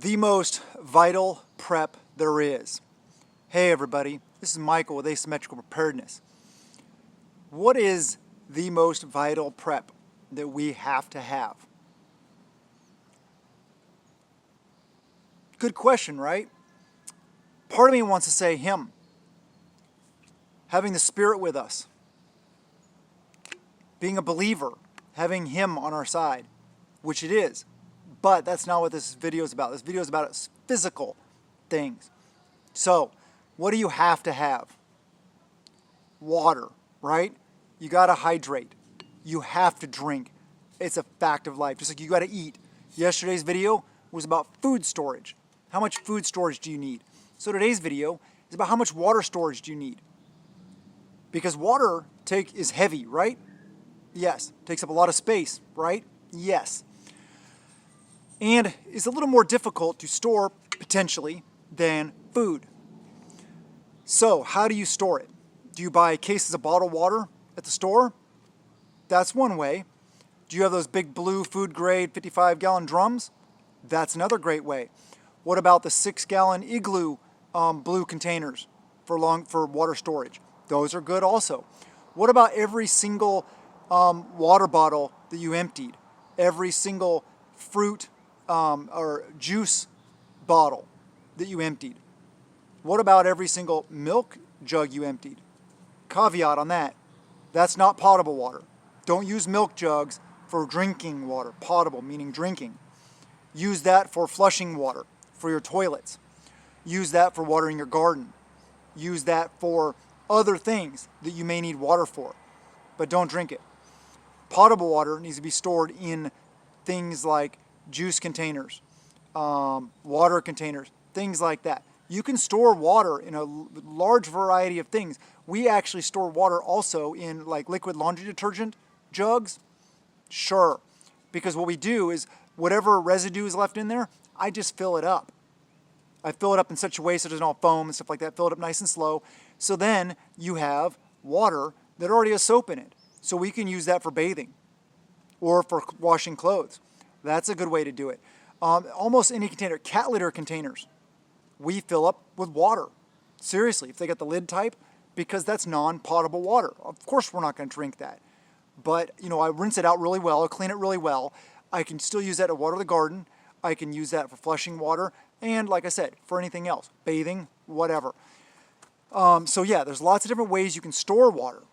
The most vital prep there is. Hey everybody, this is Michael with Asymmetrical Preparedness. What is the most vital prep that we have to have? Good question, right? Part of me wants to say Him. Having the Spirit with us. Being a believer. Having Him on our side, which it is. But that's not what this video is about. This video is about physical things. So, what do you have to have? Water, right? You got to hydrate. You have to drink. It's a fact of life, just like you got to eat. Yesterday's video was about food storage. How much food storage do you need? So today's video is about how much water storage do you need? Because water is heavy, right? Yes. Takes up a lot of space, right? Yes. And is a little more difficult to store, potentially, than food. So, how do you store it? Do you buy cases of bottled water at the store? That's one way. Do you have those big blue food grade 55-gallon drums? That's another great way. What about the 6-gallon Igloo blue containers for water storage? Those are good also. What about every single water bottle that you emptied? Every single fruit or juice bottle that you emptied? What about every single milk jug you emptied? Caveat on that, that's not potable water. Don't use milk jugs for drinking water. Potable, meaning drinking. Use that for flushing water, for your toilets. Use that for watering your garden. Use that for other things that you may need water for, but don't drink it. Potable water needs to be stored in things like juice containers, water containers, things like that. You can store water in a large variety of things. We actually store water also in like liquid laundry detergent jugs. Sure, because what we do is whatever residue is left in there, I just fill it up. I fill it up in such a way so there's no foam and stuff like that. Fill it up nice and slow. So then you have water that already has soap in it. So we can use that for bathing or for washing clothes. That's a good way to do it. Almost any container, cat litter containers, we fill up with water. Seriously, if they got the lid type, because that's non-potable water. Of course we're not going to drink that. But, I rinse it out really well, I clean it really well. I can still use that to water the garden. I can use that for flushing water. And like I said, for anything else, bathing, whatever. So yeah, there's lots of different ways you can store water.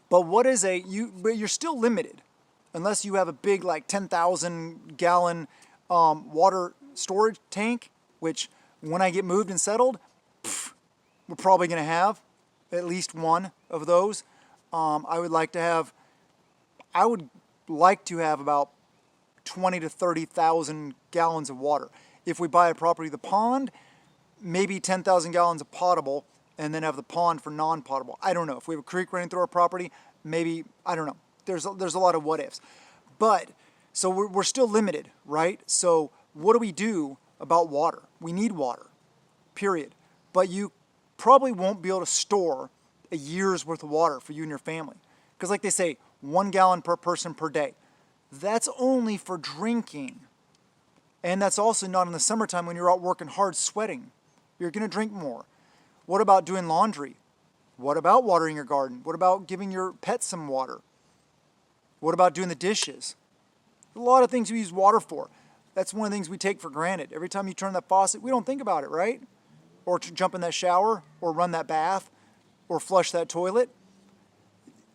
But but you're still limited. Unless you have a big, like 10,000 gallon water storage tank, which when I get moved and settled, we're probably going to have at least one of those. I would like to have about 20 to 30,000 gallons of water. If we buy a property, the pond, maybe 10,000 gallons of potable, and then have the pond for non-potable. I don't know. If we have a creek running through our property, maybe, I don't know. There's a lot of what ifs. But, so we're still limited, right? So what do we do about water? We need water, period. But you probably won't be able to store a year's worth of water for you and your family. Because like they say, 1 gallon per person per day. That's only for drinking. And that's also not in the summertime when you're out working hard, sweating. You're going to drink more. What about doing laundry? What about watering your garden? What about giving your pets some water? What about doing the dishes? A lot of things we use water for. That's one of the things we take for granted. Every time you turn that faucet, we don't think about it, right? Or to jump in that shower, or run that bath, or flush that toilet.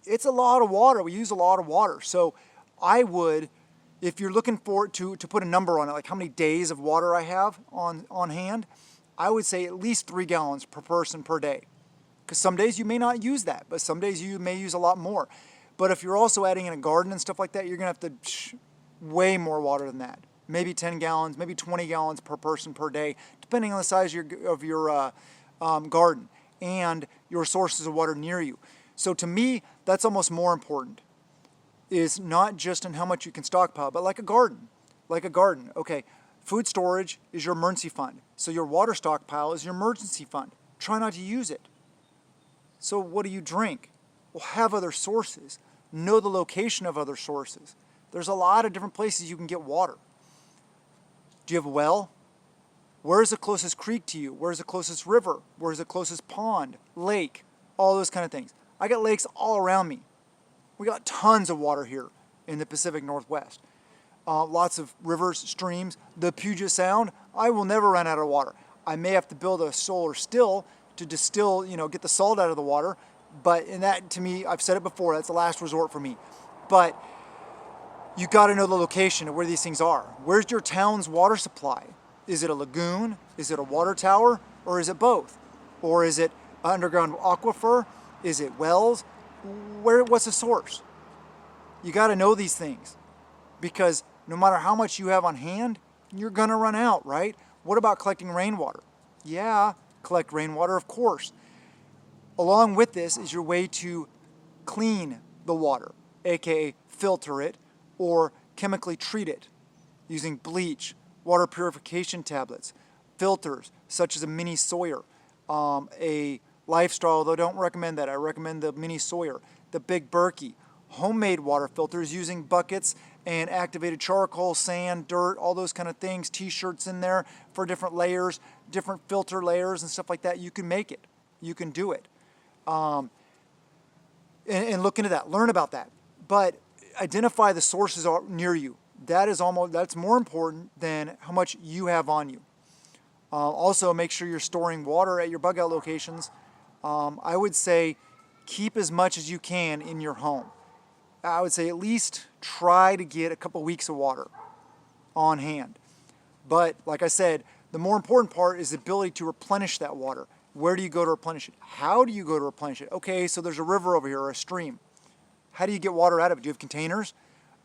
It's a lot of water. We use a lot of water. So I would, if you're looking for to put a number on it, like how many days of water I have on hand, I would say at least 3 gallons per person per day. Because some days you may not use that, but some days you may use a lot more. But if you're also adding in a garden and stuff like that, you're going to have to way more water than that. Maybe 10 gallons, maybe 20 gallons per person per day, depending on the size of your garden and your sources of water near you. So to me, that's almost more important, is not just in how much you can stockpile, but like a garden. Okay, food storage is your emergency fund. So your water stockpile is your emergency fund. Try not to use it. So what do you drink? Well, have other sources. Know the location of other sources. There's a lot of different places you can get water. Do you have a well? Where's the closest creek to you? Where's the closest river? Where's the closest pond, lake, all those kind of things. I got lakes all around me. We got tons of water here in the Pacific Northwest. Lots of rivers, streams. The Puget Sound, I will never run out of water. I may have to build a solar still to distill, get the salt out of the water. But in that, to me, I've said it before, that's the last resort for me. But you got to know the location of where these things are. Where's your town's water supply? Is it a lagoon? Is it a water tower? Or is it both? Or is it an underground aquifer? Is it wells? What's the source? You got to know these things, because no matter how much you have on hand, you're going to run out, right? What about collecting rainwater? Yeah, collect rainwater, of course. Along with this is your way to clean the water, aka filter it or chemically treat it using bleach, water purification tablets, filters such as a mini Sawyer, a Lifestyle, although I don't recommend that. I recommend the mini Sawyer, the big Berkey, homemade water filters using buckets and activated charcoal, sand, dirt, all those kind of things, t-shirts in there for different layers, different filter layers and stuff like that. You can make it. You can do it. And look into that, learn about that. But identify the sources near you. That's more important than how much you have on you. Also, make sure you're storing water at your bug out locations. I would say keep as much as you can in your home. I would say at least try to get a couple weeks of water on hand. But like I said, the more important part is the ability to replenish that water. Where do you go to replenish it? How do you go to replenish it? Okay, so there's a river over here or a stream. How do you get water out of it? Do you have containers?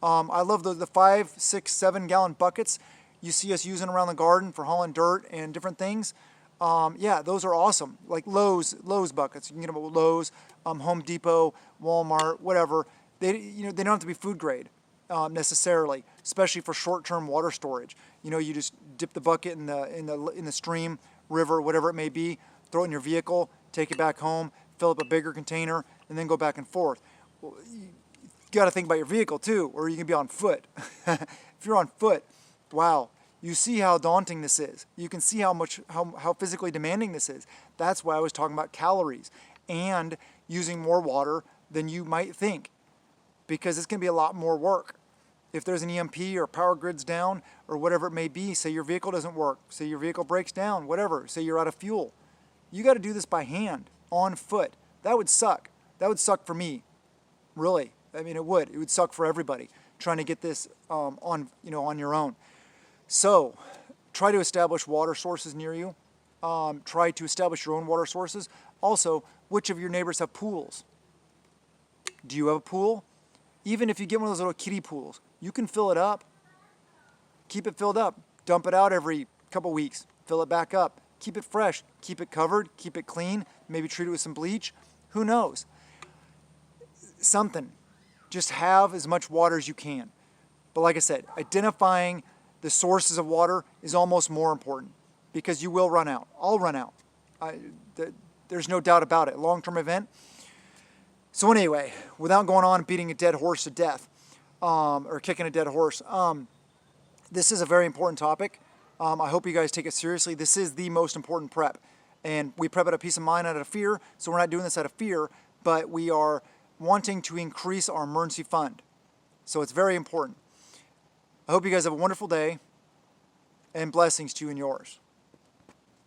I love the 5, 6, 7 gallon buckets you see us using around the garden for hauling dirt and different things. Yeah, those are awesome. Like Lowe's buckets. You can get them at Lowe's, Home Depot, Walmart, whatever. They don't have to be food grade necessarily, especially for short-term water storage. You just dip the bucket in the stream, river, whatever it may be, throw it in your vehicle, take it back home, fill up a bigger container, and then go back and forth. Well, you got to think about your vehicle too, or you can be on foot. If you're on foot, wow. You see how daunting this is. You can see how physically demanding this is. That's why I was talking about calories and using more water than you might think, because it's going to be a lot more work. If there's an EMP or power grid's down or whatever it may be, say your vehicle doesn't work, say your vehicle breaks down, whatever, say you're out of fuel. You got to do this by hand, on foot. That would suck. That would suck for me, really. I mean, it would suck for everybody trying to get this on your own. So try to establish water sources near you. Try to establish your own water sources. Also, which of your neighbors have pools? Do you have a pool? Even if you get one of those little kiddie pools, you can fill it up. Keep it filled up. Dump it out every couple weeks. Fill it back up. Keep it fresh. Keep it covered. Keep it clean. Maybe treat it with some bleach. Who knows? Something. Just have as much water as you can. But like I said, identifying the sources of water is almost more important, because you will run out. I'll run out. There's no doubt about it. Long-term event. So anyway, without going on and beating a dead horse to death, or kicking a dead horse, this is a very important topic. I hope you guys take it seriously. This is the most important prep. And we prep out of peace of mind, out of fear. So we're not doing this out of fear, but we are wanting to increase our emergency fund. So it's very important. I hope you guys have a wonderful day, and blessings to you and yours.